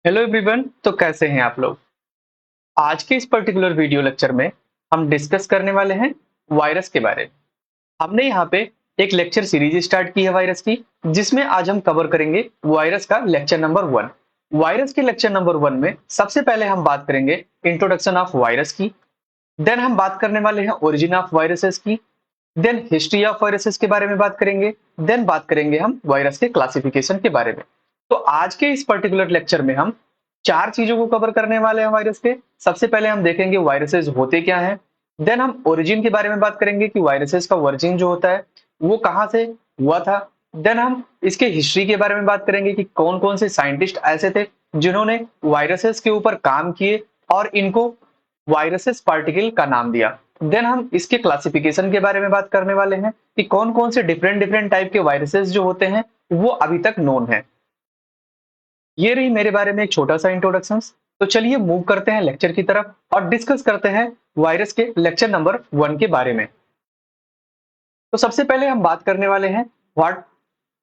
Hello everyone. तो कैसे हैं आप लोग। आज के इस पर्टिकुलर वीडियो लेक्चर में हम डिस्कस करने वाले हैं वायरस के बारे में। हमने यहाँ पे एक लेक्चर सीरीज स्टार्ट की है वायरस की, जिसमें आज हम कवर करेंगे वायरस का लेक्चर नंबर 1। वायरस के लेक्चर नंबर 1 में सबसे पहले हम बात करेंगे इंट्रोडक्शन ऑफ वायरस की। देन हम बात करने वाले हैं ओरिजिन ऑफ वायरसेस की। देन हिस्ट्री ऑफ वायरसेस के बारे में बात करेंगे। देन बात करेंगे हम वायरस के क्लासिफिकेशन के बारे में। तो आज के इस पर्टिकुलर लेक्चर में हम चार चीजों को कवर करने वाले हैं वायरस के। सबसे पहले हम देखेंगे वायरसेस होते क्या हैं। देन हम ओरिजिन के बारे में बात करेंगे कि वायरसेस का ओरिजिन जो होता है वो कहाँ से हुआ था। देन हम इसके हिस्ट्री के बारे में बात करेंगे कि कौन कौन से साइंटिस्ट ऐसे थे जिन्होंने वायरसेस के ऊपर काम किए और इनको वायरसेस पार्टिकल का नाम दिया। देन हम इसके क्लासिफिकेशन के बारे में बात करने वाले हैं कि कौन कौन से डिफरेंट डिफरेंट टाइप के वायरसेस जो होते हैं वो अभी तक नोन है। ये रही मेरे बारे में एक छोटा सा इंट्रोडक्शन। तो चलिए मूव करते हैं लेक्चर की तरफ और डिस्कस करते हैं वायरस के लेक्चर नंबर 1 के बारे में। तो सबसे पहले हम बात करने वाले हैं what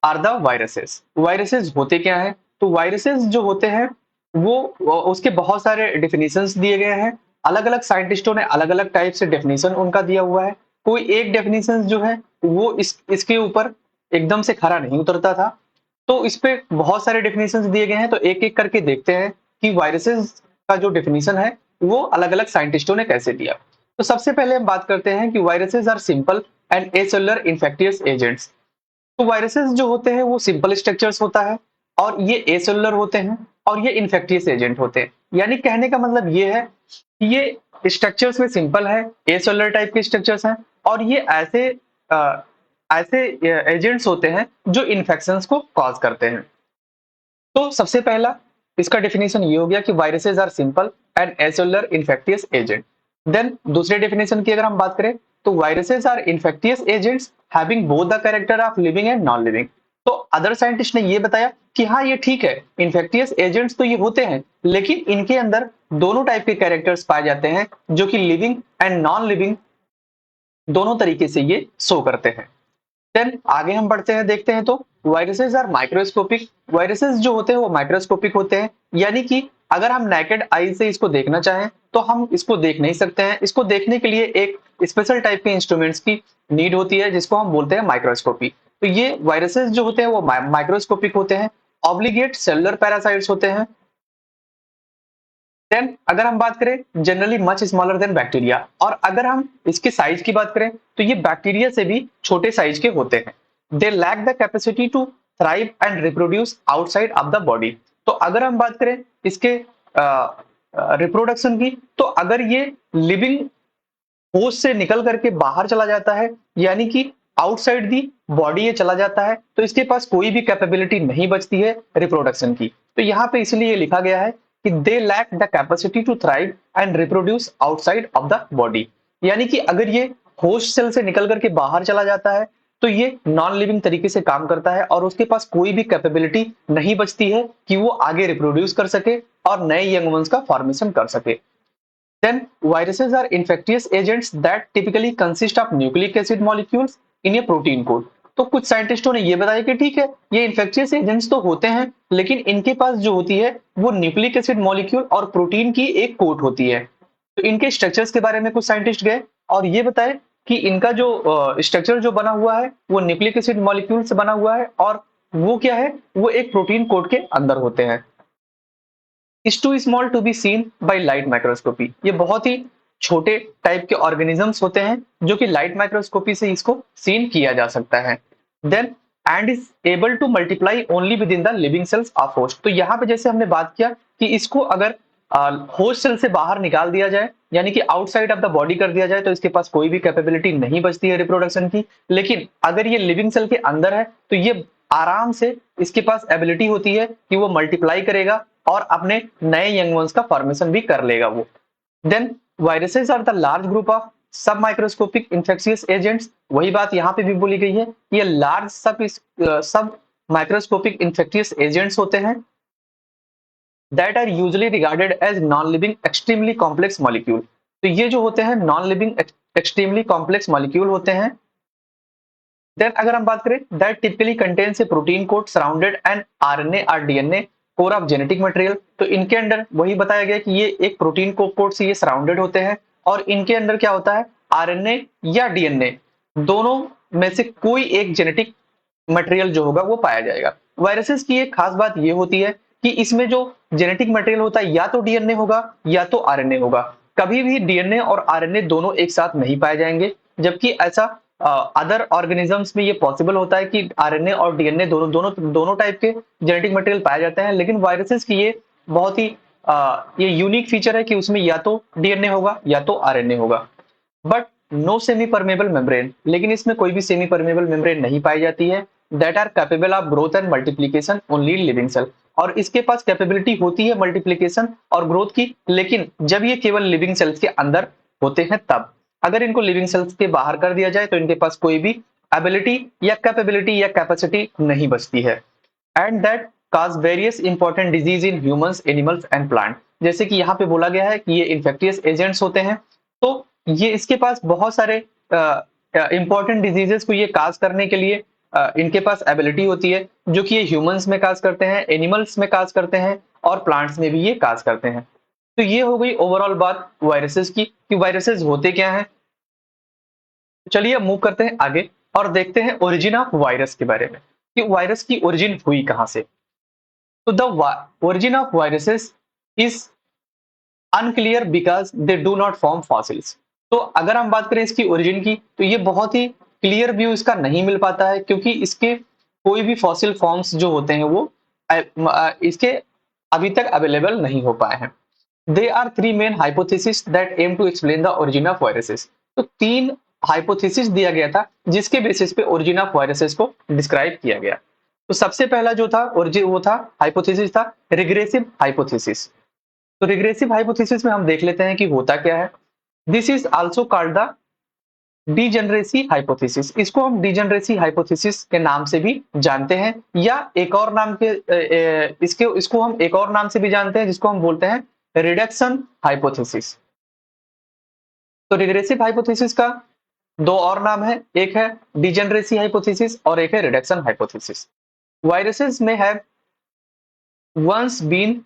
are the viruses. Viruses होते क्या हैं। तो वायरसेस जो होते हैं वो उसके बहुत सारे डेफिनेशंस दिए गए हैं। अलग अलग साइंटिस्टों ने अलग अलग टाइप से डेफिनेशन उनका दिया हुआ है। कोई एक डेफिनेशन जो है वो इसके ऊपर एकदम से खरा नहीं उतरता था। तो इस पे बहुत सारे डेफिनेशंस दिए गए हैं। तो एक एक करके देखते हैं कि वायरसेस का जो डेफिनेशन है वो अलग अलग साइंटिस्टों ने कैसे दिया। तो सबसे पहले हम बात करते हैं कि viruses are simple and acellular infectious agents. तो वायरसेस जो होते हैं वो सिंपल स्ट्रक्चर्स होता है और ये एसेलुलर होते हैं और ये इन्फेक्टियस एजेंट होते हैं। यानी कहने का मतलब ये है कि ये स्ट्रक्चर्स में सिंपल है, एसेलुलर टाइप के स्ट्रक्चर्स हैं और ये ऐसे एजेंट्स होते हैं जो इन्फेक्शंस को कॉज करते हैं। तो सबसे पहला इसका डेफिनेशन ये हो गया कि viruses are simple and acellular infectious agent. Then दूसरे डेफिनेशन की अगर हम बात करें तो viruses are infectious agents having both the character of living and non living. तो अदर साइंटिस्ट ने ये बताया कि हाँ ये ठीक है, इन्फेक्टियस एजेंट्स तो ये होते हैं लेकिन इनके अंदर दोनों टाइप के कैरेक्टर्स पाए जाते हैं जो कि लिविंग एंड नॉन लिविंग दोनों तरीके से ये शो करते हैं। देन आगे हम बढ़ते हैं, देखते हैं तो वायरसेस आर माइक्रोस्कोपिक। वायरसेस जो होते हैं वो माइक्रोस्कोपिक होते हैं, यानी कि अगर हम नेकेड आई से इसको देखना चाहें तो हम इसको देख नहीं सकते हैं। इसको देखने के लिए एक स्पेशल टाइप के इंस्ट्रूमेंट्स की नीड होती है जिसको हम बोलते हैं माइक्रोस्कोपी। तो ये वायरसेस जो होते हैं वो माइक्रोस्कोपिक होते हैं, ऑब्लिगेट सेलुलर पैरासाइट्स होते हैं। देन अगर हम बात करें generally much smaller than bacteria, और अगर हम इसके साइज की बात करें तो ये बैक्टीरिया से भी छोटे साइज के होते हैं। They lack the capacity to thrive and reproduce outside of the body. तो अगर हम बात करें इसके रिप्रोडक्शन की, तो अगर ये लिविंग होस्ट से निकल करके बाहर चला जाता है, यानी कि आउटसाइड दी बॉडी ये चला जाता है, तो इसके पास कोई भी कैपेबिलिटी नहीं बचती है रिप्रोडक्शन की। तो यहाँ पे इसलिए लिखा गया है कि they lack the capacity to thrive and reproduce outside of the body. यानी कि अगर ये होस्ट सेल से निकल करके बाहर चला जाता है तो ये नॉन लिविंग तरीके से काम करता है और उसके पास कोई भी कैपेबिलिटी नहीं बचती है कि वो आगे रिप्रोड्यूस कर सके और नए यंग वंस का फॉर्मेशन कर सके। Then viruses are infectious agents that typically consist of nucleic acid molecules in a protein coat। तो कुछ साइंटिस्टों ने ये बताया कि ठीक है ये इन्फेक्शियस एजेंट्स तो होते हैं लेकिन इनके पास जो होती है वो न्यूक्लिक एसिड मॉलिक्यूल और प्रोटीन की एक कोट होती है। तो इनके स्ट्रक्चर्स के बारे में कुछ साइंटिस्ट गए और ये बताए कि इनका जो स्ट्रक्चर जो बना हुआ है वो न्यूक्लिक एसिड मॉलिक्यूल से बना हुआ है और वो क्या है, वो एक प्रोटीन कोट के अंदर होते हैं। Is too small to be seen by light microscopy. ये बहुत ही छोटे टाइप के ऑर्गेनिजम्स होते हैं जो कि लाइट माइक्रोस्कोपी से इसको सीन किया जा सकता है। Then and is able to multiply only within the living cells of host. तो यहाँ पे जैसे हमने बात किया कि इसको अगर होस्ट सेल से बाहर निकाल दिया जाए, यानी कि आउटसाइड ऑफ द बॉडी कर दिया जाए, तो इसके पास कोई भी कैपेबिलिटी नहीं बचती है रिप्रोडक्शन की। लेकिन अगर ये लिविंग सेल के अंदर है तो ये आराम से इसके पास एबिलिटी होती है कि वो मल्टीप्लाई करेगा और अपने नए यंग वंस का फॉर्मेशन भी कर लेगा वो। Then viruses are the large group of submicroscopic infectious agents. वही बात यहाँ पे भी बोली गई है, ये लार्ज सब माइक्रोस्कोपिक इन्फेक्शियस एजेंट्स होते हैं that are usually regarded as non living extremely complex molecule. तो ये जो होते हैं non living extremely complex molecule होते हैं। देन अगर हम बात करें that typically contains a protein coat surrounded and RNA और DNA core of genetic material. तो इनके अंदर वही बताया गया कि ये एक प्रोटीन कोड से ये सराउंडेड होते हैं और इनके अंदर क्या होता है, आरएनए या डीएनए दोनों में से कोई एक जेनेटिक मटेरियल जो होगा वो पाया जाएगा। वायरसेस की एक खास बात ये होती है कि इसमें जो जेनेटिक मटेरियल होता है या तो डीएनए होगा या तो आरएनए होगा। कभी भी डीएनए और आरएनए दोनों एक साथ नहीं पाए जाएंगे, जबकि ऐसा अदर ऑर्गेनिजम्स में ये पॉसिबल होता है कि आरएनए और डीएनए दोनों दोनों दोनों टाइप के जेनेटिक मटेरियल पाए जाते हैं। लेकिन वायरसेस की ये बहुत ही ये यूनिक फीचर है कि उसमें या तो डीएनए होगा या तो आरएनए होगा। But no semi permeable membrane, लेकिन इसमें कोई भी सेमी परमेबल मेम्ब्रेन नहीं पाई जाती है। That are capable of growth and multiplication only living cell, और इसके पास कैपेबिलिटी होती है मल्टीप्लीकेशन और ग्रोथ की, लेकिन जब ये केवल लिविंग सेल्स के अंदर होते हैं तब। अगर इनको लिविंग सेल्स के बाहर कर दिया जाए तो इनके पास कोई भी एबिलिटी या कैपेबिलिटी या कैपेसिटी नहीं बचती है। And that cause various important disease in humans, animals and plant. जैसे कि यहाँ पे बोला गया है कि ये इन्फेक्टियस एजेंट्स होते हैं, तो ये इसके पास बहुत सारे इंपॉर्टेंट डिजीजेस को ये काज करने के लिए इनके पास एबिलिटी होती है, जो कि ये ह्यूमंस में काज करते हैं, एनिमल्स में काज करते हैं और प्लांट्स में भी ये काज करते हैं। तो ये हो गई ओवरऑल बात वायरसेस की कि वायरसेस होते क्या हैं। चलिए अब मूव करते हैं आगे और देखते हैं ओरिजिन ऑफ वायरस के बारे में कि वायरस की ओरिजिन हुई कहां से। तो the origin of viruses is unclear because they do not form fossils. तो अगर हम बात करें इसकी ओरिजिन की तो ये बहुत ही क्लियर व्यू इसका नहीं मिल पाता है, क्योंकि इसके कोई भी फॉसिल फॉर्म्स जो होते हैं वो इसके अभी तक अवेलेबल नहीं हो पाए हैं। They are three main hypothesis that aim to explain the origin of viruses. तो तीन हाइपोथेसिस दिया गया था जिसके बेसिस पे ओरिजिन ऑफ वायरसेस को डिस्क्राइब किया गया। तो सबसे पहला जो था ओरिजिन वो था हाइपोथेसिस था रिग्रेसिव हाइपोथेसिस। तो रिग्रेसिव हाइपोथेसिस में हम देख लेते हैं कि होता क्या है। This is also called the degeneracy hypothesis. इसको हम डीजेनरेसी हाइपोथेसिस के नाम से भी जानते हैं, या एक और नाम के इसको हम एक और नाम से भी जानते हैं जिसको हम बोलते हैं रिडक्शन हाइपोथेसिस। तो रिग्रेसिव हाइपोथेसिस का दो और नाम है, एक है डीजेनरेसी हाइपोथेसिस और एक है reduction hypothesis. Viruses may have once been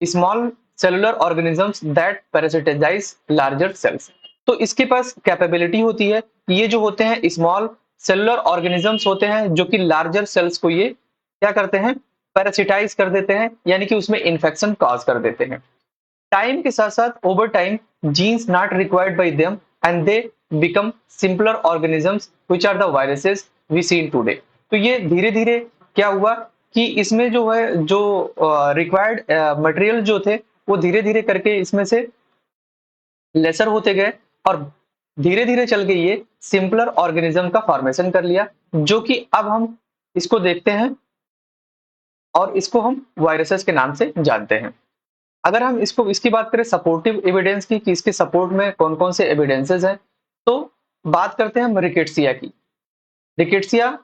small cellular organisms that parasitise larger cells. तो इसके पास कैपेबिलिटी होती है, ये जो होते हैं स्मॉल सेलुलर ऑर्गेनिजम्स होते हैं जो कि लार्जर सेल्स को ये क्या करते हैं, पैरासिटाइज कर देते हैं, यानी कि उसमें इन्फेक्शन कॉज कर देते हैं। टाइम के साथ साथ over time genes not required by them and they become simpler organisms which are the viruses we see in today. तो ये धीरे धीरे क्या हुआ कि इसमें जो है जो रिक्वायर्ड मटेरियल जो थे वो धीरे धीरे करके इसमें से लेसर होते गए और धीरे धीरे चल के ये सिंपलर ऑर्गेनिज्म का फॉर्मेशन कर लिया, जो कि अब हम इसको देखते हैं और इसको हम वायरसेस के नाम से जानते हैं। अगर हम इसकी बात करें सपोर्टिव एविडेंस की कि इसके सपोर्ट में कौन कौन से एविडेंसेस हैं, तो बात करते हैं हम रिकेट्सिया की। रिकेट्सिया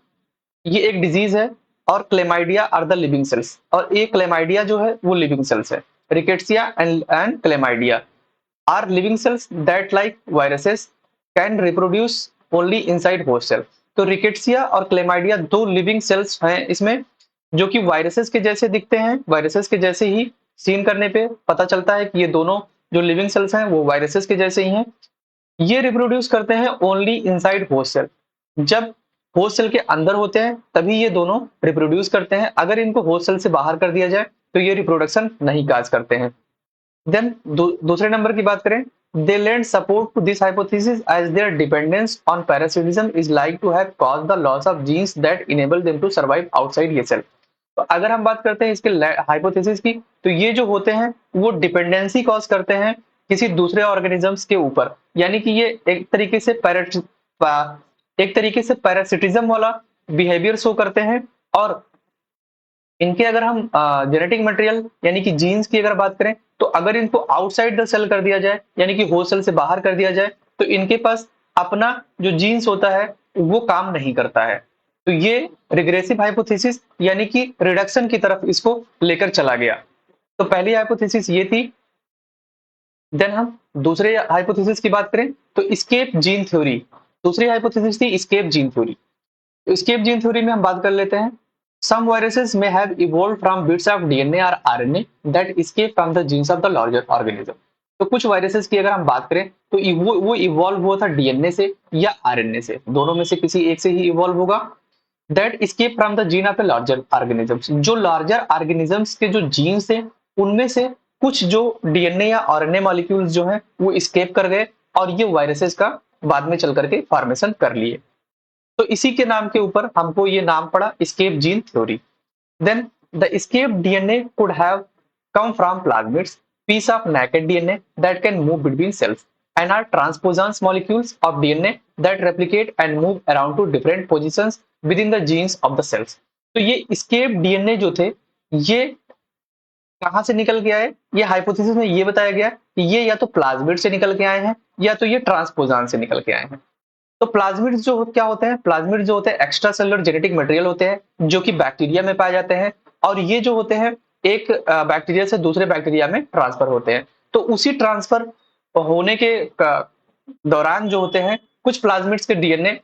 ये एक डिजीज है और chlamydia are the living cells, और ये क्लेमाइडिया जो है वो लिविंग सेल्स है। Rickettsia and chlamydia are living cells that like viruses can reproduce only inside host cell. तो रिकेट्सिया और क्लेमाइडिया दो लिविंग सेल्स हैं इसमें, जो कि वायरसेस के जैसे दिखते हैं। वायरसेस के जैसे ही सीन करने पे पता चलता है कि ये दोनों जो लिविंग सेल्स हैं वो वायरसेस के जैसे ही हैं। ये रिप्रोड्यूस करते हैं ओनली इनसाइड होस्ट सेल। जब होस्ट सेल के अंदर होते हैं तभी ये दोनों रिप्रोड्यूस करते हैं। अगर इनको होस्ट सेल से बाहर कर दिया जाए तो ये रिप्रोडक्शन नहीं काज करते हैं। देन दूसरे नंबर की बात करें, they lend support to this hypothesis as their dependence on parasitism is like to have caused the loss of genes that enable them to survive outside ये सेल। तो अगर हम बात करते हैं इसके हाइपोथेसिस की, तो ये जो होते हैं वो डिपेंडेंसी कॉज करते हैं किसी दूसरे ऑर्गेनिजम्स के ऊपर, यानी कि ये एक तरीके से पैरासिटिज्म वाला बिहेवियर शो करते हैं। और इनके अगर हम जेनेटिक मटेरियल यानी कि जीन्स की अगर बात करें, तो अगर इनको आउटसाइड द सेल कर दिया जाए यानी कि होस्ट सेल से बाहर कर दिया जाए तो इनके पास अपना जो जीन्स होता है वो काम नहीं करता है। तो ये रिग्रेसिव हाइपोथेसिस यानी कि रिडक्शन की तरफ इसको लेकर चला गया। तो पहली हाइपोथेसिस ये थी। देन हम दूसरे हाइपोथेसिस की बात करें तो स्केप जीन थ्योरी। दूसरी हाइपोथेसिस थी स्केप जीन थ्योरी। तो स्केप जीन थ्योरी में हम बात कर लेते हैं Some viruses may have evolved from bits of DNA or RNA that escape from the genes of the larger organism. तो कुछ वायरसेस की अगर हम बात करें तो वो इवॉल्व हुआ था डीएनए से या आरएनए से, दोनों में से किसी एक से ही इवॉल्व होगा। That escape from the gene of the larger organisms, जो लार्जर ऑर्गेनिजम्स के जो जीन्स थे उनमें से कुछ जो डीएनए या आरएनए मॉलिक्यूल्स जो हैं वो escape कर गए और ये वायरसेस का बाद में चल करके फॉर्मेशन कर लिए। तो इसी के नाम के ऊपर हमको ये नाम पड़ा escape gene theory. Then the escaped DNA could have come from plasmids, piece of naked DNA that can move between cells, and are transposons molecules of DNA that replicate and move around to different positions within the genes of the cells. तो ये escaped DNA जो थे ये कहाँ से निकल के आए? ये हाइपोथेसिस में ये बताया गया कि ये या तो प्लाज्मिड से निकल के आए हैं या तो ये ट्रांसपोजॉन से निकल के आए हैं। तो प्लाज्मिड्स जो क्या होते हैं? प्लाज्मिड जो होते हैं एक्स्ट्रा सेलुलर जेनेटिक मटेरियल होते हैं जो कि बैक्टीरिया में पाए जाते हैं और ये जो होते हैं एक बैक्टीरिया से दूसरे बैक्टीरिया में ट्रांसफर होते हैं। तो उसी ट्रांसफर होने के दौरान जो होते हैं कुछ प्लाज्मिड्स के डीएनए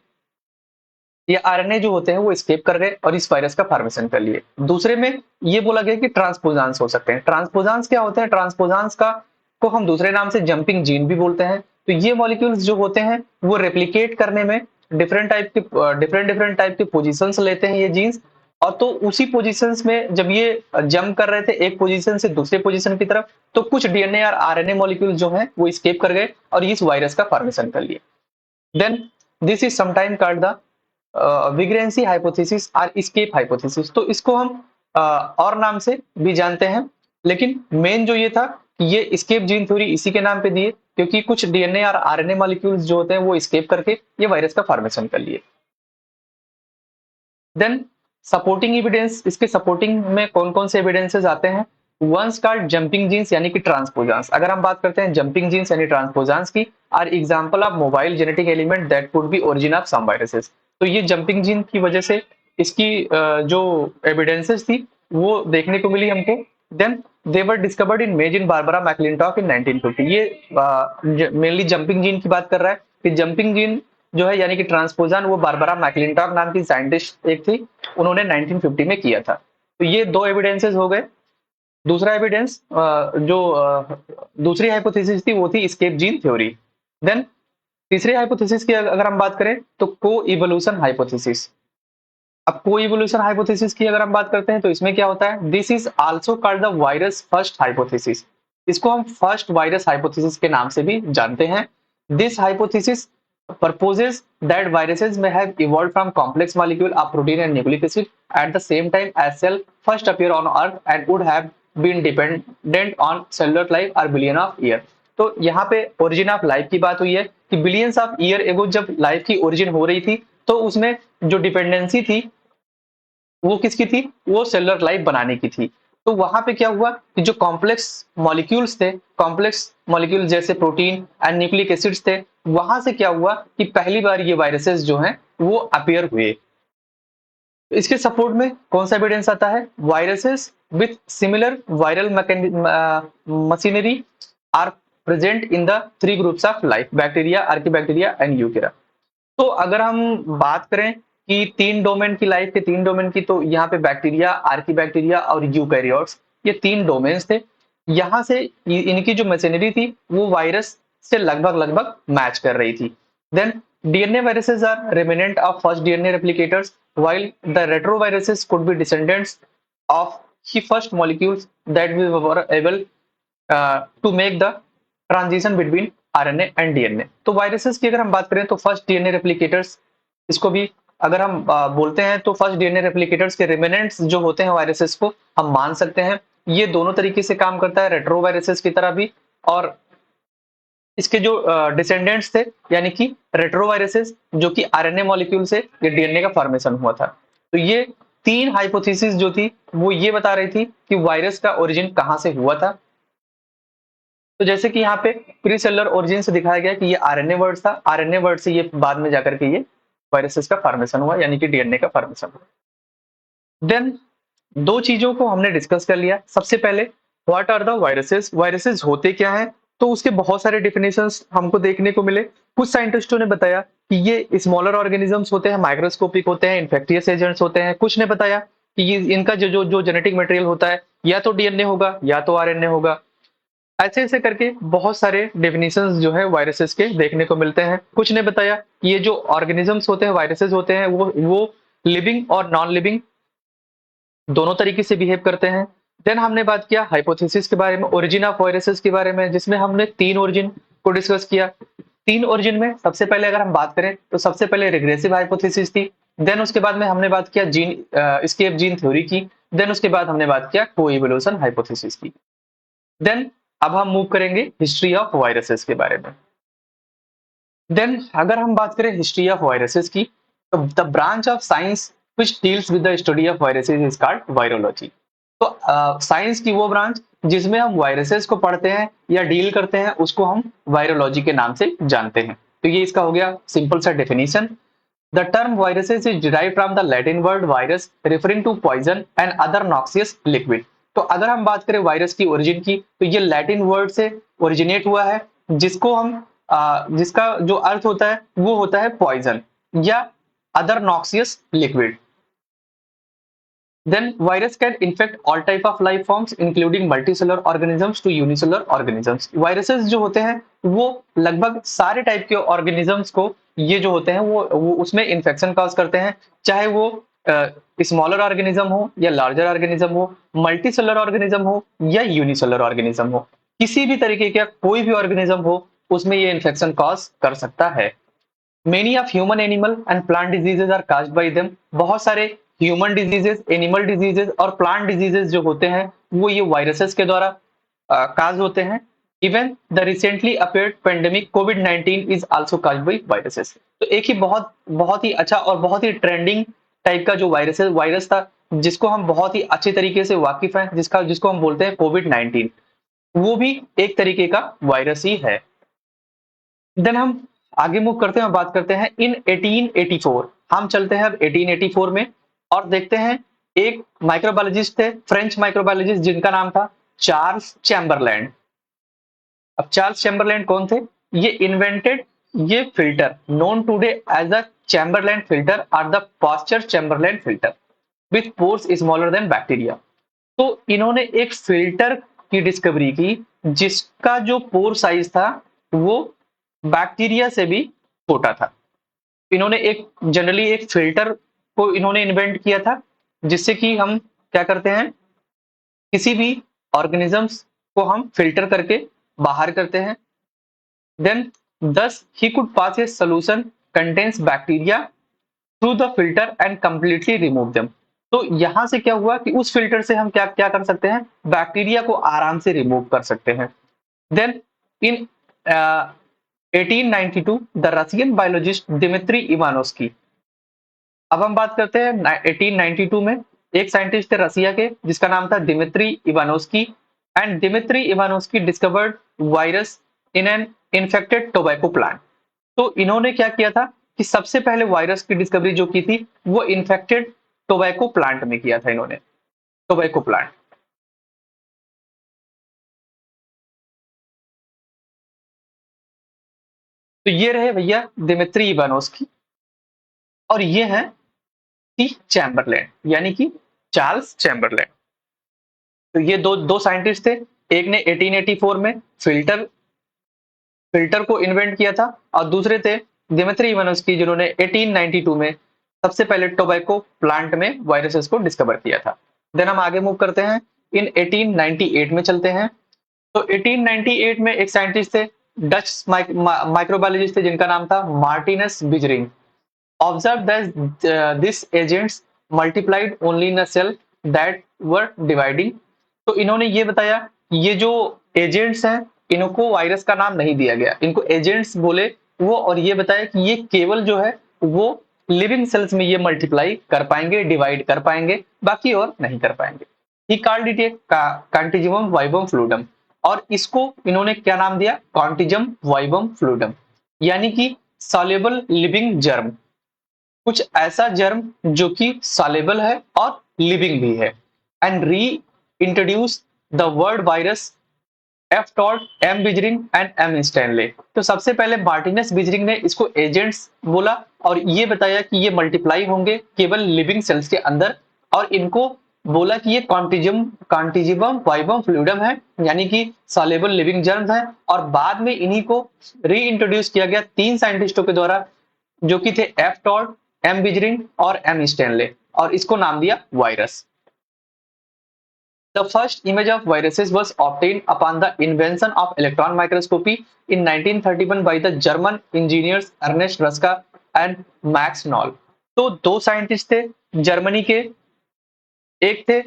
या आरएनए जो होते हैं वो एस्केप कर गए और इस वायरस का फॉर्मेशन कर लिए। दूसरे में ये बोला गया कि ट्रांसपोजॉन्स हो सकते हैं। ट्रांसपोजॉन्स क्या होते हैं? ट्रांसपोजॉन्स का को हम दूसरे नाम से जंपिंग जीन भी बोलते हैं। तो ये मॉलिक्यूल्स जो होते हैं वो रेप्लिकेट करने में डिफरेंट टाइप के पोजीशंस लेते हैं ये जीन्स, और तो उसी पोजीशंस में जब ये जंप कर रहे थे एक पोजीशन से दूसरे पोजीशन की तरफ तो कुछ डीएनए और आरएनए मॉलिक्यूल जो हैं वो एस्केप कर गए और इस वायरस का फॉर्मेशन कर लिए। Then this is sometime called the vagrancy hypothesis और एस्केप हाइपोथेसिस। तो इसको हम और नाम से भी जानते हैं, लेकिन मेन जो ये था कि ये एस्केप जीन थ्योरी इसी के नाम पे दिए क्योंकि कुछ डीएनए और आरएनए मॉलिक्यूल्स जो होते हैं वो एस्केप करके ये वायरस का फॉर्मेशन कर लिए। देन सपोर्टिंग एविडेंस, इसके सपोर्टिंग में कौन कौन से एविडेंसेस आते हैं? वंस कॉल्ड जंपिंग जीन्स यानी कि ट्रांसपोजॉन्स। अगर हम बात करते हैं जंपिंग जीन्स यानी ट्रांसपोजॉन्स की, are example of mobile genetic element that could be origin of some viruses. तो ये जंपिंग जीन की वजह से इसकी जो एविडेंसेस थी वो देखने को मिली हमको। Then they were discovered in मेज इन बारबरा मैकलिंटॉक इन 1950। ये मेनली जंपिंग जीन की बात कर रहा है कि जंपिंग जीन जो है यानी कि ट्रांसपोजन वो बारबरा मैकलिंटॉक नाम की साइंटिस्ट एक थी, उन्होंने 1950 में किया था। तो ये दो एविडेंसेस हो गए। दूसरा एविडेंस जो दूसरी हाइपोथेसिस थी वो थी एस्केप जीन थ्योरी। देन तीसरी हाइपोथेसिस की अगर हम बात करें तो को इवोल्यूशन हाइपोथेसिस। अब को इवोल्यूशन हाइपोथेसिस की अगर हम बात करते हैं तो इसमें क्या होता है? This is also called the virus first hypothesis. इसको हम फर्स्ट वायरस हाइपोथेसिस के नाम से भी जानते हैं। This hypothesis proposes that viruses may have evolved from complex molecule of protein and nucleic acid at the same time as cell first appear on earth and would have been dependent on cellular life or billion of year। तो यहाँ पे origin of life की बात हुई है कि billions of year ago जब life की origin हो रही थी तो उसमें जो डिपेंडेंसी थी वो किसकी थी? वो सेलुलर लाइफ बनाने की थी। तो वहां पे क्या हुआ कि जो कॉम्प्लेक्स मॉलिक्यूल्स थे, कॉम्प्लेक्स मॉलिक्यूल जैसे प्रोटीन एंड न्यूक्लिक एसिड्स थे, वहां से क्या हुआ कि पहली बार ये वायरसेस जो हैं वो अपीयर हुए। इसके सपोर्ट में कौन सा एविडेंस आता है? Viruses with similar viral machinery are present in the three groups of life, bacteria, archaebacteria and eukarya. तो अगर हम बात करें कि तीन डोमेन की लाइफ के तीन डोमेन की, तो यहाँ पे बैक्टीरिया, आर्किबैक्टीरिया और यूकैरियोट्स ये तीन डोमेन्स थे। यहाँ से इनकी जो मशीनरी थी वो वायरस से लगभग मैच कर रही थी। Then DNA viruses are remnant of first DNA replicators while the retroviruses could be descendants of the first molecules that we were able to make the transition between RNA and DNA. तो viruses की अगर हम बात करें तो first DNA रेप्लिकेटर्स, इसको भी अगर हम बोलते हैं तो फर्स्ट डीएनए रेप्लिकेटर्स के रिमेनेंट्स जो होते हैं वायरसेस को हम मान सकते हैं। ये दोनों तरीके से काम करता है, रेट्रोवायरसेस की तरह भी, और इसके जो डिसेंडेंट्स थे यानी कि रेट्रोवायरसेस जो कि आरएनए मॉलिक्यूल से ये डीएनए का फॉर्मेशन हुआ था। तो ये तीन हाइपोथेसिस जो थी वो ये बता रही थी कि वायरस का ओरिजिन कहाँ से हुआ था। तो जैसे कि यहाँ पे प्री सेलुलर ओरिजिन से दिखाया गया कि ये आरएनए वर्ड था, आरएनए वर्ड से ये बाद में जाकर के ये वायरसेस का फॉर्मेशन हुआ यानी कि डीएनए का फॉर्मेशन हुआ। देन दो चीजों को हमने डिस्कस कर लिया। सबसे पहले what are the viruses, viruses होते क्या हैं? तो उसके बहुत सारे डिफिनेशंस हमको देखने को मिले। कुछ साइंटिस्टों ने बताया कि ये स्मॉलर ऑर्गेनिजम्स होते हैं, माइक्रोस्कोपिक होते हैं, इन्फेक्टियस एजेंट्स होते हैं। कुछ ने बताया कि इनका जो जो जो जेनेटिक मटेरियल होता है या तो डीएनए होगा या तो आरएनए होगा। ऐसे ऐसे करके बहुत सारे डेफिनेशंस जो है वायरसेस के देखने को मिलते हैं। कुछ ने बताया कि ये जो ऑर्गेनिजम्स होते हैं, वायरसेस होते हैं, वो लिविंग और नॉन लिविंग दोनों तरीके से बिहेव करते हैं। देन हमने बात किया हाइपोथेसिस के बारे में, ओरिजिन ऑफ वायरसेस के बारे में, जिसमें हमने 3 ओरिजिन को डिस्कस किया। 3 ओरिजिन में सबसे पहले अगर हम बात करें तो सबसे पहले रिग्रेसिव हाइपोथेसिस थी। देन उसके बाद में हमने बात किया जीन एस्केप जीन थ्योरी की। देन उसके बाद हमने बात किया कोइवोल्यूशन हाइपोथेसिस की। देन अब हम मूव करेंगे हिस्ट्री ऑफ वायरसेस के बारे में। देन अगर हम बात करें हिस्ट्री ऑफ वायरसेस की, तो the branch of science which deals with the study of viruses is called virology. तो साइंस की वो ब्रांच जिसमें हम वायरसेस को पढ़ते हैं या डील करते हैं, उसको हम वायरोलॉजी के नाम से जानते हैं। तो ये इसका हो गया सिंपल सा definition. The term viruses is derived from the Latin word virus referring to poison and other noxious liquid. तो अगर हम बात करें वायरस की ओरिजिन की, तो ये लैटिन वर्ड से ओरिजिनेट हुआ है, जिसको हम जिसका जो अर्थ होता है वो होता है पॉइजन या other noxious liquid. Then virus can infect all type of life forms including multicellular organisms to unicellular organisms। Viruses जो होते हैं वो लगभग सारे टाइप के ऑर्गेनिजम्स को ये जो होते हैं वो उसमें इन्फेक्शन कॉज करते हैं, चाहे वो स्मॉलर ऑर्गेनिज्म हो या लार्जर ऑर्गेनिज्म हो, मल्टीसेलुलर ऑर्गेनिज्म हो या यूनिसेलुलर ऑर्गेनिज्म हो, किसी भी तरीके का कोई भी ऑर्गेनिज्म हो उसमें ये इन्फेक्शन कॉज कर सकता है। Many of human animal and plant diseases are caused by them. बहुत सारे ह्यूमन डिजीजेज, एनिमल डिजीजेज और प्लांट डिजीजेज जो होते हैं वो ये वायरसेस के द्वारा काज होते हैं। Even the recently appeared pandemic covid is also caused by viruses. तो एक ही बहुत ही अच्छा और बहुत ही ट्रेंडिंग टाइप का जो वायरस था, जिसको हम बहुत ही अच्छे तरीके से वाकिफ हैं, जिसको हम बोलते हैं कोविड-19, वो भी एक तरीके का वायरस ही है। देन हम आगे मूव करते हैं और बात करते हैं इन 1884। हम चलते हैं अब 1884 में और देखते हैं एक माइक्रोबायोलॉजिस्ट थे, फ्रेंच माइक्रोबायोलॉजिस्ट, जिनका नाम था चार्ल्स चैम्बरलैंड। अब चार्ल्स चैम्बरलैंड कौन थे? ये इन्वेंटेड ये filter known today as a Chamberland filter और the Pasteur Chamberland filter with pores smaller than bacteria. तो इन्होंने एक फिल्टर की डिस्कवरी की जिसका जो पोर साइज था वो बैक्टीरिया से भी छोटा था। इन्होंने जनरली एक फिल्टर को इन्होंने इन्वेंट किया था, जिससे कि हम क्या करते हैं, किसी भी ऑर्गेनिजम्स को हम फिल्टर करके बाहर करते हैं। Then thus he could pass a solution contains bacteria through the filter and completely remove them। तो यहां से क्या हुआ कि उस फिल्टर से हम क्या क्या कर सकते हैं, बैक्टीरिया को आराम से रिमूव कर सकते हैं। Then in 1892 the Russian biologist Dmitri Ivanovsky. अब हम बात करते हैं 1892 में एक साइंटिस्ट थे रसिया के जिसका नाम था Dmitri Ivanovsky, and Dmitri Ivanovsky discovered virus in an infected tobacco plant. तो इन्होंने क्या किया था कि सबसे पहले वायरस की डिस्कवरी जो की थी वो इन्फेक्टेड टोबैको प्लांट में किया था इन्होंने, टोबैको प्लांट। तो ये रहे भैया दिमित्री इवानोस्की और ये है चैम्बरलैंड, यानी कि चार्ल्स चैम्बरलैंड। तो ये दो साइंटिस्ट थे, एक ने 1884 में फिल्टर को इन्वेंट किया था और दूसरे थे दिमित्री इवानोस्की जिन्होंने 1892 में सबसे पहले टोबैको प्लांट में वायरसेस को डिस्कवर किया था। देन हम आगे मूव करते हैं, इन 1898 में चलते हैं। तो 1898 में एक साइंटिस्ट थे, डच माइक्रोबायोलॉजिस्ट थे जिनका नाम था Martinus Beijerinck. Observe that this agents multiplied only in a cell that were dividing. तो इन्होंने ये बताया ये जो एजेंट्स हैं इनको वायरस का नाम नहीं दिया गया, इनको एजेंट्स बोले वो, और ये बताया कि ये केवल जो है वो लिविंग सेल्स में ये मल्टीप्लाई कर पाएंगे, डिवाइड कर पाएंगे, बाकी और नहीं कर पाएंगे। He called it A कॉन्टिजियम वाइबम fluidum, और इसको इन्होंने क्या नाम दिया, कॉन्टिजियम वाइबम फ्लूइडम, यानी कि सॉल्युबल लिविंग जर्म, कुछ ऐसा जर्म जो कि सॉल्युबल है और लिविंग भी है। And reintroduce the word virus F Todd M Beijerinck and M Stanley. तो सबसे पहले मार्टिनस बिजरिंग ने इसको एजेंट्स बोला और ये बताया कि ये मल्टीप्लाई होंगे केवल लिविंग सेल्स के अंदर और इनको बोला कि ये कॉन्टिजिबम वाइबम फ्लूइडम है, यानी कि सॉल्युबल लिविंग जर्म्स है। और बाद में इन्हीं को रीइंट्रोड्यूस किया गया 3 साइंटिस्टों के द्वारा, जो कि थे एफ टॉड, एम बिजरिन और एम स्टैनले, और इसको नाम दिया virus. The first image of viruses was obtained upon the invention of electron microscopy in 1931 by the German engineers Ernest Ruska and Max Knoll। तो 2 साइंटिस्ट थे जर्मनी के, एक थे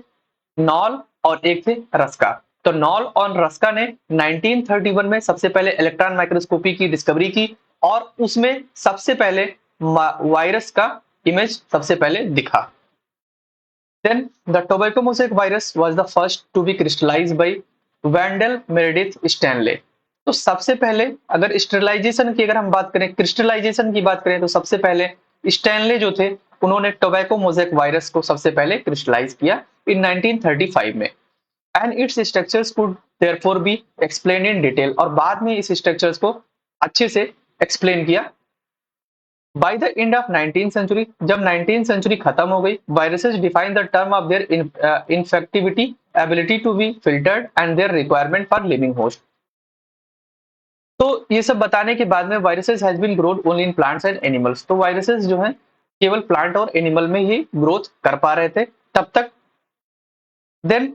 नॉल और एक थे रस्का। तो नॉल और रस्का ने 1931 में सबसे पहले इलेक्ट्रॉन माइक्रोस्कोपी की डिस्कवरी की, और उसमें सबसे पहले वायरस का इमेज सबसे पहले दिखा। Then the tobacco mosaic virus was the first to be crystallized by Wendell Meredith Stanley। तो सबसे पहले अगर स्टेरलाइजेशन की अगर हम बात करें, क्रिस्टलाइजेशन की बात करें, तो सबसे पहले स्टैनले जो थे उन्होंने टोबैको मोज़ेक वायरस को सबसे पहले क्रिस्टलाइज किया इन 1935 में। And it's structures could therefore B explain in detail, और बाद में इस स्ट्रक्चर्स को अच्छे से एक्सप्लेन किया। By the end of 19th century, जब 19th सेंचुरी खत्म हो गई, viruses define the term of their infectivity, ability to be filtered and their requirement for living host. तो ये सब बताने के बाद में viruses has been grown only in plants and animals. तो वायरसेस जो है केवल प्लांट और एनिमल में ही ग्रोथ कर पा रहे थे तब तक। Then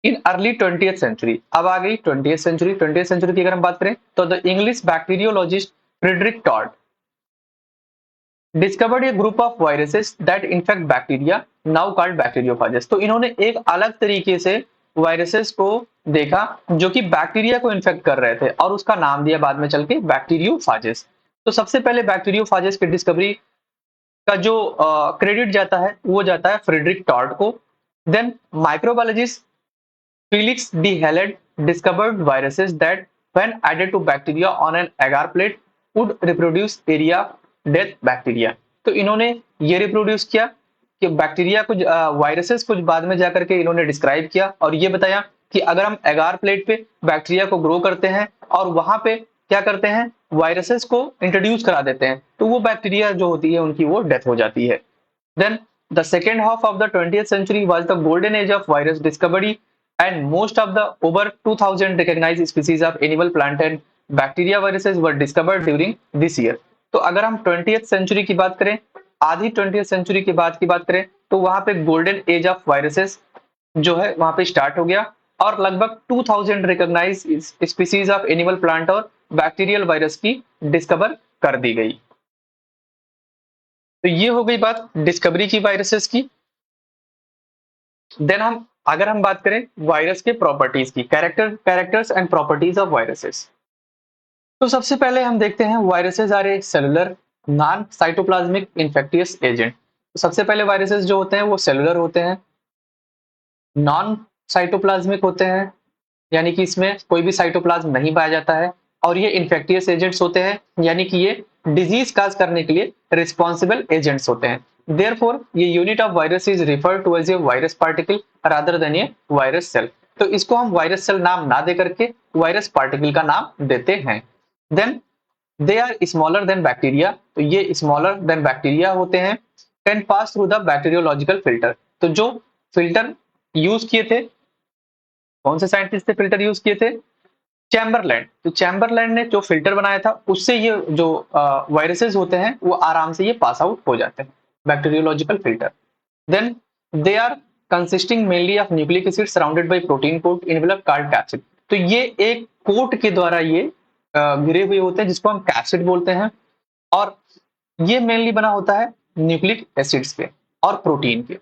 in early 20th century, अब आ गई 20th सेंचुरी। 20th सेंचुरी की अगर हम बात करें तो the English bacteriologist Frederick Todd discovered a group of viruses that infect bacteria now called bacteriophages. तो इन्होंने एक अलग तरीके से वायरसेस को देखा जो कि बैक्टीरिया को इन्फेक्ट कर रहे थे, और उसका नाम दिया बाद में चल के बैक्टीरियोफाजेस। तो सबसे पहले बैक्टीरियोफाजेस की डिस्कवरी का जो क्रेडिट जाता है वो जाता है फ्रेडरिक टॉड को। Then microbiologist Felix D. Hallett discovered viruses that, when added to bacteria on an agar plate, would reproduce area death bacteria। तो इन्होंने ये रिप्रोड्यूस किया कि बैक्टीरिया को, वायरसेस को बाद में जाकर के इन्होंने डिस्क्राइब किया और ये बताया कि अगर हम एगार प्लेट पे बैक्टीरिया को ग्रो करते हैं और वहां पे क्या करते हैं, वायरसेस को इंट्रोड्यूस करा देते हैं, तो वो बैक्टीरिया जो होती है उनकी वो डेथ हो जाती है। Then the second half of the 20th century was the golden age of virus discovery, and most of the over 2000 recognized species of animal, plant and bacteria viruses were discovered during this year। तो अगर हम 20th century की बात करें, आधी 20th century के बाद की बात करें, तो वहां पे गोल्डन एज ऑफ वायरसेस जो है वहां पे स्टार्ट हो गया, और लगभग 2000 recognised species of animal, plant और बैक्टीरियल वायरस की डिस्कवर कर दी गई। तो ये हो गई बात डिस्कवरी की वायरसेस की। देन अगर हम बात करें वायरस के प्रॉपर्टीज की, characters and properties of viruses, तो सबसे पहले हम देखते हैं viruses are acellular non cytoplasmic infectious agent. तो सबसे पहले वायरसेस जो होते हैं वो सेलुलर होते हैं, नॉन साइटोप्लाज्मिक होते हैं, यानी कि इसमें कोई भी साइटोप्लाज्म नहीं पाया जाता है, और ये इन्फेक्टियस एजेंट्स होते हैं, यानी कि ये डिजीज काज करने के लिए रिस्पॉन्सिबल एजेंट्स होते हैं। Therefore, ये unit of virus is referred to as a virus particle rather than a virus cell. तो इसको हम वायरस सेल नाम ना दे करके वायरस पार्टिकल का नाम देते हैं। Then they are smaller than bacteria, तो ये स्मॉलर देन बैक्टीरिया होते हैं। Can pass through the bacteriological filter. तो जो फिल्टर यूज किए थे, कौन से साइंटिस्ट ने फिल्टर यूज किए थे? चैम्बरलैंड। तो चैम्बरलैंड ने जो फिल्टर बनाया था उससे ये जो वायरसेस होते हैं वो आराम से ये पास आउट हो जाते हैं, bacteriological filter. Then they are consisting mainly of nucleic acid surrounded by protein coat envelope called capsid. तो ये एक कोट के द्वारा ये घिरे हुए होते हैं जिसको हम कैप्सिड बोलते हैं, और ये मेनली बना होता है न्यूक्लिक एसिड्स के और प्रोटीन के।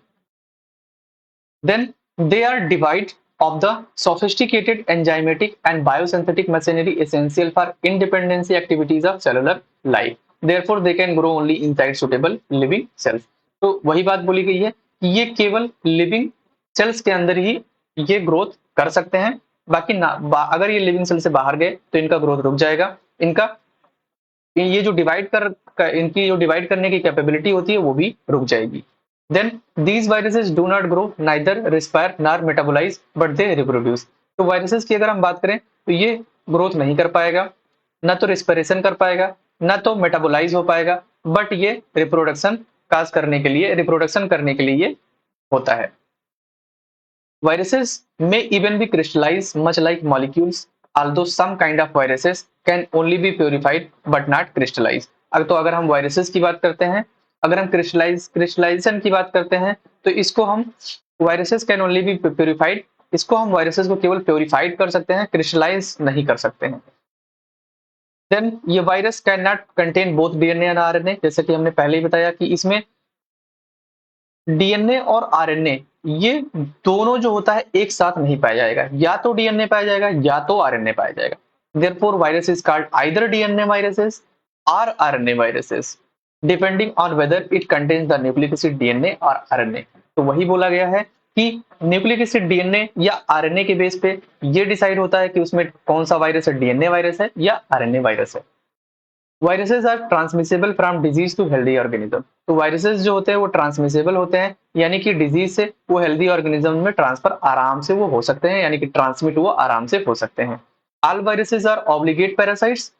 Then they are devoid of the sophisticated enzymatic and biosynthetic machinery essential for independency activities of cellular life, therefore they can grow only inside suitable living cells। तो वही बात बोली गई है कि ये केवल लिविंग सेल्स के अंदर ही ये ग्रोथ कर सकते हैं, बाकी ना अगर ये लिविंग सेल से बाहर गए तो इनका ग्रोथ रुक जाएगा। इनका ये जो इनकी जो डिवाइड करने की कैपेबिलिटी होती है वो भी रुक जाएगी। Then these viruses do not grow, neither respire nor metabolize, but they reproduce। तो वायरसेस की अगर हम बात करें तो ये ग्रोथ नहीं कर पाएगा, ना तो रिस्पिरेशन कर पाएगा, ना तो मेटाबोलाइज हो पाएगा, बट ये रिप्रोडक्शन काज करने के लिए, रिप्रोडक्शन करने के लिए होता है। Viruses may even be crystallized much like molecules, although some kind of viruses can only be purified but not crystallized. अगर हम viruses की बात करते हैं, अगर हम crystallization की बात करते हैं, तो इसको हम viruses can only be purified, इसको हम viruses को केवल purified कर सकते हैं, crystallize नहीं कर सकते हैं। Then ये virus can not contain both DNA और आरएनए, जैसे कि हमने पहले ही बताया कि इसमें डीएनए और आरएनए ये दोनों जो होता है एक साथ नहीं पाया जाएगा, या तो डीएनए पाया जाएगा या तो आरएनए पाया जाएगा। Therefore virus is called either DNA viruses और RNA viruses depending on whether it contains the nucleic acid DNA और आरएनए। तो वही बोला गया है कि न्यूक्लिक एसिड डीएनए या आरएनए के बेस पे ये डिसाइड होता है कि उसमें कौन सा वायरस है, डीएनए वायरस है या आरएनए वायरस है। Viruses are transmissible from disease to healthy organism. तो वायरसेस जो होते हैं वो ट्रांसमिसेबल होते हैं, यानी कि डिजीज से वो हेल्दी ऑर्गेनिज्म में ट्रांसफर आराम से वो हो सकते हैं, यानी कि ट्रांसमिट वो आराम से हो सकते हैं। All viruses are obligate parasites.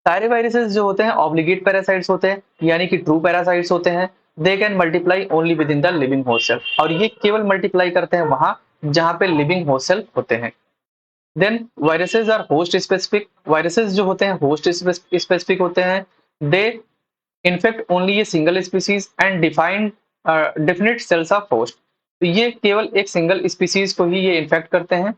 सारे वायरसेस जो होते हैं ऑब्लिगेट पैरासाइट्स होते हैं, यानी कि ट्रू पैरासाइट्स होते हैं। They can multiply only within the living host cell, और ये केवल मल्टीप्लाई करते हैं वहां जहां पे लिविंग होस्ट सेल होते हैं। Then viruses are host specific. Viruses जो होते हैं होस्ट स्पेसिफिक होते हैं। They infect only a single species and defined definite cells of host. तो ये केवल एक सिंगल स्पीसीज को ही ये इन्फेक्ट करते हैं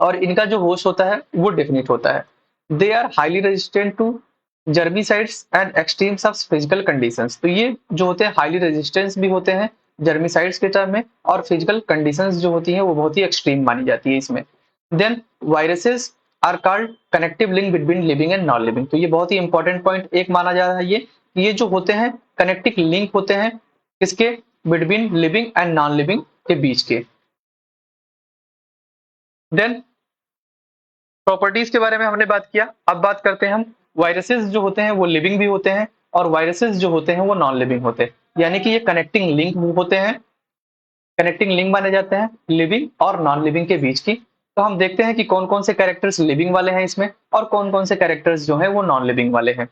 और इनका जो होस्ट होता है वो डेफिनेट होता है। They are highly resistant to germicides and extremes of physical conditions. तो ये जो होते हैं हाईली रेजिस्टेंस भी होते हैं जर्मिसाइड्स के टर्म में, और फिजिकल कंडीशंस जो होती हैं वो बहुत ही एक्सट्रीम मानी जाती है इसमें। Then viruses are called connective link between living and non living. तो ये बहुत ही इंपॉर्टेंट पॉइंट एक माना जा रहा है ये जो होते हैं कनेक्टिव लिंक होते हैं किसके, between living and non living के बीच के। देन प्रॉपर्टीज के बारे में हमने बात किया, अब बात करते हैं हम वायरसेस जो होते हैं वो लिविंग भी होते हैं और वायरसेस जो होते हैं वो नॉन लिविंग होते हैं, यानी कि ये कनेक्टिंग लिंक होते हैं, कनेक्टिंग लिंक माने जाते हैं लिविंग और नॉन लिविंग के बीच की। तो हम देखते हैं कि कौन कौन से कैरेक्टर्स लिविंग वाले हैं इसमें और कौन कौन से कैरेक्टर्स जो हैं वो नॉन लिविंग वाले हैं।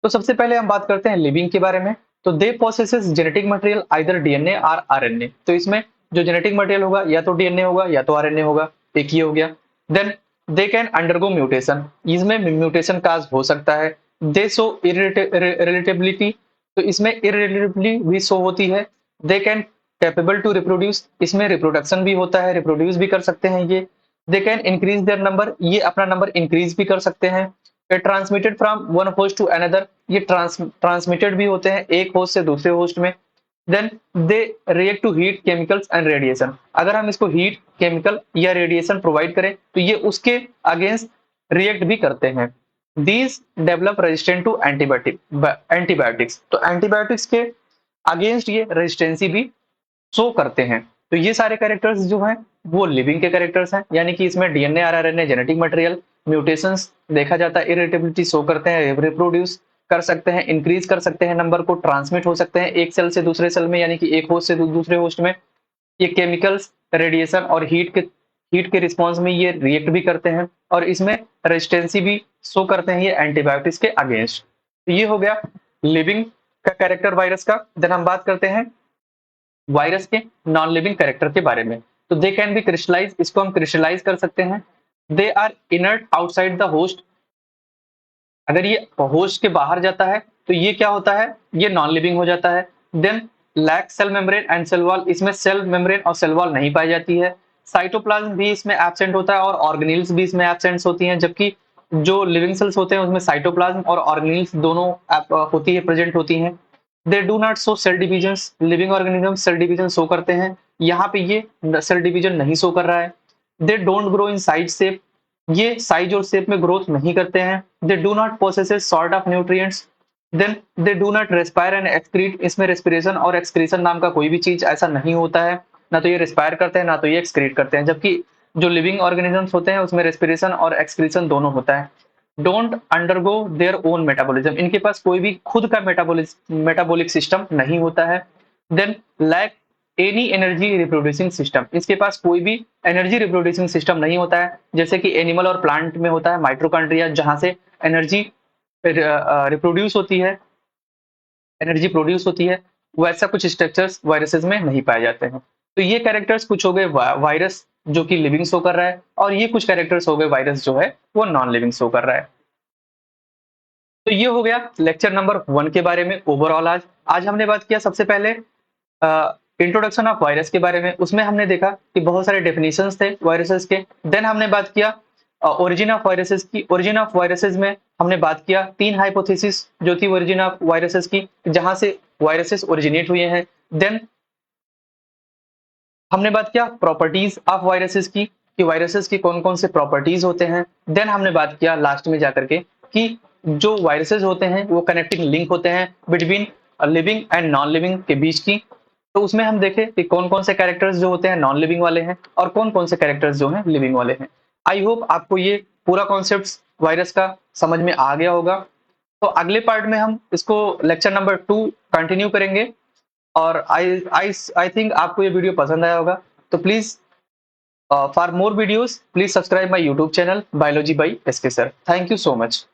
तो सबसे पहले हम बात करते हैं लिविंग के बारे में। तो they possesses genetic material either DNA और आरएनए। तो इसमें जो जेनेटिक मटेरियल होगा या तो डीएनए होगा या तो आरएनए होगा, एक ही हो गया। Then they can undergo mutation, इसमें म्यूटेशन काज हो सकता है। दे शो इरिटेबिलिटी, तो इसमें इरिटेबिलिटी भी शो होती है। They can capable to reproduce, इसमें रिप्रोडक्शन भी होता है, रिप्रोड्यूस भी कर सकते हैं ये। They can increase their number, ये अपना नंबर इंक्रीज भी कर सकते हैं। Transmitted from one host to another, ये ट्रांसमिटेड भी होते हैं एक होस्ट से दूसरे होस्ट में। Then they react to heat chemicals and radiation, अगर हम इसको हीट केमिकल या रेडिएशन प्रोवाइड करें तो ये उसके अगेंस्ट रिएक्ट भी करते हैं। These develop resistant to antibiotics, तो एंटीबायोटिक्स के अगेंस्ट ये रेजिस्टेंसी भी शो करते हैं। तो ये सारे कैरेक्टर्स जो हैं वो लिविंग के कैरेक्टर्स हैं, यानी कि इसमें DNA RNA genetic material mutations देखा जाता है, इरिटेबिलिटी शो करते हैं, रिप्रोड्यूस कर सकते हैं, इंक्रीज कर सकते हैं नंबर को, ट्रांसमिट हो सकते हैं एक सेल से दूसरे सेल में, यानी कि एक होस्ट से दूसरे होस्ट में। ये केमिकल्स, रेडिएशन और हीट के रिस्पॉन्स में ये रिएक्ट भी करते हैं और इसमें रेजिस्टेंसी भी शो करते हैं ये एंटीबायोटिक्स के अगेंस्ट। तो ये हो गया लिविंग का कैरेक्टर वायरस का। देन हम बात करते हैं वायरस के नॉन लिविंग कैरेक्टर के बारे में। तो दे कैन बी क्रिस्टलाइज, इसको हम क्रिस्टलाइज कर सकते हैं। They are inert outside the host, अगर ये होस्ट के बाहर जाता है तो ये क्या होता है, ये नॉन लिविंग हो जाता है। Then lack cell membrane and cell wall, इसमें सेल मेम्ब्रेन और सेल वॉल नहीं पाई जाती है। साइटोप्लाज्म भी इसमें एब्सेंट होता है और ऑर्गेनेल्स भी इसमें एब्सेंट होती हैं, जबकि जो लिविंग सेल्स होते हैं उसमें साइटोप्लाज्म और ऑर्गेनेल्स दोनों होती है, प्रेजेंट होती हैं। They do not show cell divisions, living organism cell division show करते हैं, यहाँ पे ये सेल डिवीजन नहीं शो कर रहा है। They don't grow in size shape, ये साइज और शेप में ग्रोथ नहीं करते हैं। They do not possess sort of nutrients. Then they do not respire and excrete, इसमें रेस्पिरेशन और एक्सक्रीशन नाम का कोई भी चीज ऐसा नहीं होता है, ना तो ये रेस्पायर करते हैं ना तो ये एक्सक्रीट करते हैं, जबकि जो लिविंग ऑर्गेनिजम्स होते हैं उसमें रेस्पिरेशन और एक्सक्रीशन दोनों होता है। Don't undergo their own metabolism, इनके पास कोई भी खुद का मेटाबॉलिक सिस्टम नहीं होता है। Then lack any energy reproducing system, इसके पास कोई भी एनर्जी रिप्रोड्यूसिंग सिस्टम नहीं होता है, जैसे कि एनिमल और प्लांट में होता है माइटोकॉन्ड्रिया, जहां से एनर्जी रिप्रोड्यूस होती है। एनर्जी प्रोड्यूस होती है, वैसा कुछ स्ट्रक्चर्स वायरसेस में नहीं पाए जाते हैं। तो ये कैरेक्टर्स कुछ हो गए वायरस जो कि लिविंग शो कर रहा है, और ये कुछ कैरेक्टर्स हो गए वायरस जो है वो नॉन लिविंग शो कर रहा है। तो ये हो गया लेक्चर नंबर 1 के बारे में ओवरऑल। आज हमने बात किया सबसे पहले इंट्रोडक्शन ऑफ वायरस के बारे में। उसमें हमने देखा कि बहुत सारे डेफिनेशंस थे वायरसेस के। देन हमने बात किया ओरिजिन ऑफ वायरसेस की। ओरिजिन ऑफ वायरसेस में हमने बात किया 3 हाइपोथेसिस जो थी ओरिजिन ऑफ वायरसेस की, जहां से वायरसेस ओरिजिनेट हुए हैं। देन हमने बात किया प्रॉपर्टीज ऑफ वायरसेस की, कि वायरसेस की कौन-कौन से प्रॉपर्टीज होते हैं। देन हमने बात किया लास्ट में जाकर के कि जो वायरसेस होते हैं वो कनेक्टिंग लिंक होते हैं between living and non living के बीच की। तो उसमें हम देखें कि कौन-कौन से कैरेक्टर्स जो होते हैं नॉन लिविंग वाले हैं और कौन-कौन से कैरेक्टर्स जो हैं लिविंग वाले हैं। आई होप आपको ये पूरा कॉन्सेप्ट वायरस का समझ में आ गया होगा। तो अगले पार्ट में हम इसको लेक्चर नंबर 2 कंटिन्यू करेंगे। और आई थिंक आपको ये वीडियो पसंद आया होगा। तो please for more videos please subscribe my YouTube channel biology by SK sir. Thank you so much.